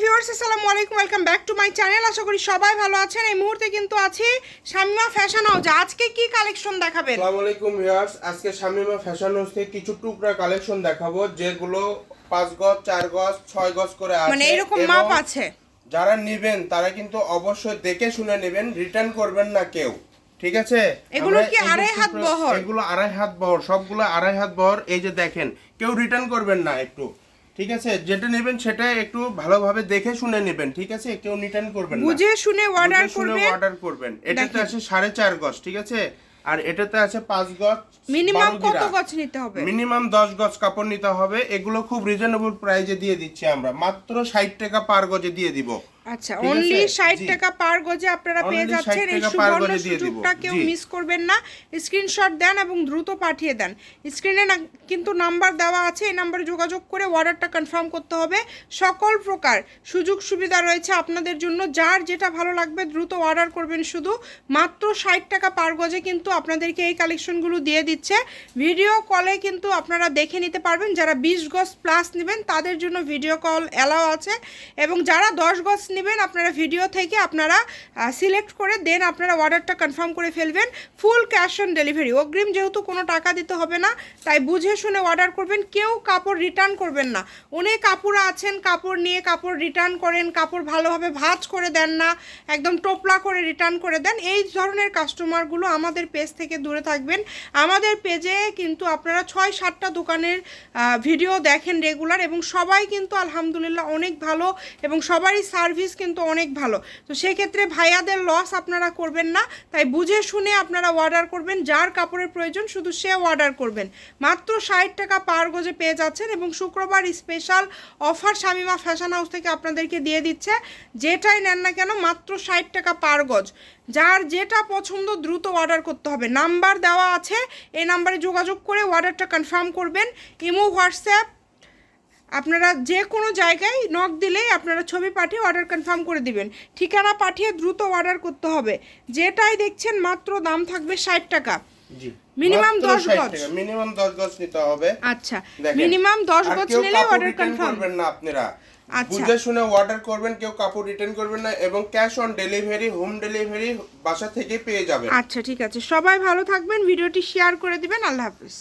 Viewers আসসালামু আলাইকুম, welcome back to my channel. আশা করি সবাই ভালো আছেন। এই মুহূর্তে কিন্তু আছি শামিমা ফ্যাশন হাউস। আজকে কি কালেকশন দেখাবেন? আসসালামু আলাইকুম ভিউয়ার্স, আজকে শামিমা ফ্যাশন হাউস থেকে কিছু টুকরা কালেকশন দেখাবো, যেগুলো 5 গজ 4 গজ 6 গজ করে আছে, মানে এরকম মাপ আছে। যারা নেবেন তারা কিন্তু অবশ্যই দেখে শুনে নেবেন, রিটার্ন করবেন না কেউ, ঠিক আছে? এগুলো কি আড়াই হাত বহর? এগুলো আড়াই হাত বহর, সবগুলো আড়াই হাত বহর। এই যে দেখেন, কেউ রিটার্ন করবেন না একটু, ঠিক আছে? যেটা নেবেন সেটা একটু ভালোভাবে দেখে শুনে নেবেন, ঠিক আছে? কেউ রিটার্ন করবেন না, বুঝে শুনে অর্ডার করবেন। এটাতে আছে 4.5 গজ, ঠিক আছে? আর এটাতে আছে 5 গজ। মিনিমাম কত গজ নিতে হবে? মিনিমাম 10 গজ কাপড় নিতে হবে। এগুলো খুব রিজনেবল প্রাইসে দিয়ে দিচ্ছি আমরা, মাত্র 60 টাকা পার গজে দিয়ে দিব। আচ্ছা, অনলি 60 টাকা পার গজে আপনারা পেয়ে যাচ্ছেন। এই সুবর্ণ সুযোগটা কেউ মিস করবেন না। স্ক্রিনশট দেন এবং দ্রুত পাঠিয়ে দেন। স্ক্রিনে কিন্তু নাম্বার দেওয়া আছে, এই নাম্বারে যোগাযোগ করে অর্ডারটা কনফার্ম করতে হবে। সকল প্রকার সুযোগ সুবিধা রয়েছে আপনাদের জন্য। যার যেটা ভালো লাগবে দ্রুত অর্ডার করবেন। শুধু মাত্র 60 টাকা পার গজে কিন্তু আপনাদেরকে এই কালেকশনগুলো দিয়ে দিচ্ছে। ভিডিও কলে কিন্তু আপনারা দেখে নিতে পারবেন। যারা 20 গজ প্লাস নেবেন তাদের জন্য ভিডিও কল অ্যালাউ আছে, এবং যারা 10 গজ নেবেন আপনারা ভিডিও থেকে আপনারা সিলেক্ট করে দেন আপনারা অর্ডারটা কনফার্ম করে ফেলবেন। ফুল ক্যাশ অন ডেলিভারি, অগ্রিম যেহেতু কোনো টাকা দিতে হবে না, তাই বুঝে শুনে অর্ডার করবেন। কেউ কাপড় রিটার্ন করবেন না। অনেক কাপড় আছেন কাপড় নিয়ে কাপড় রিটার্ন করেন, কাপড় ভালোভাবে ভাঁজ করে দেন না, একদম টোপলা করে রিটার্ন করে দেন। এই ধরনের কাস্টমারগুলো আমাদের পেজ থেকে দূরে থাকবেন। আমাদের পেজে কিন্তু আপনারা 6-7টা দোকানের ভিডিও দেখেন রেগুলার, এবং সবাই কিন্তু আলহামদুলিল্লাহ অনেক ভালো, এবং সবারই সার্ভিস কিন্তু অনেক ভালো। তো সেক্ষেত্রে ভাইয়াদের লস আপনারা করবেন না, তাই বুঝে শুনে আপনারা অর্ডার করবেন। যার কাপড়ের প্রয়োজন শুধু সে অর্ডার করবেন। মাত্র 60 টাকা পার গজে পেয়ে যাচ্ছেন, এবং শুক্রবার special offer Shamima fashion house থেকে আপনাদেরকে দিয়ে দিচ্ছে। যেটাই নেন না কেন মাত্র 60 টাকা পার গজ। যার যেটা পছন্দ দ্রুত অর্ডার করতে হবে। নাম্বার দেওয়া আছে, এই নাম্বারে যোগাযোগ করে অর্ডারটা কনফার্ম করবেন। ইমো, হোয়াটসঅ্যাপ, আপনারা যে কোনো জায়গায় নক দিলেই আপনারা ছবি পাঠিয়ে অর্ডার কনফার্ম করে দিবেন। ঠিকানা পাঠিয়ে দ্রুত অর্ডার করতে হবে। যেটাই দেখছেন মাত্র দাম থাকবে 60 টাকা। জি, মিনিমাম 10 গজ, মিনিমাম 10 গজ নিতে হবে। আচ্ছা, মিনিমাম 10 গজ নিলে অর্ডার কনফার্ম করবেন না আপনারা। আচ্ছা, বুঝে শুনে অর্ডার করবেন, কেউ কাপড় রিটার্ন করবেন না, এবং cash on delivery, home delivery বাসা থেকে পেয়ে যাবেন। আচ্ছা ঠিক আছে, সবাই ভালো থাকবেন। ভিডিওটি শেয়ার করে দিবেন। আল্লাহ হাফেজ।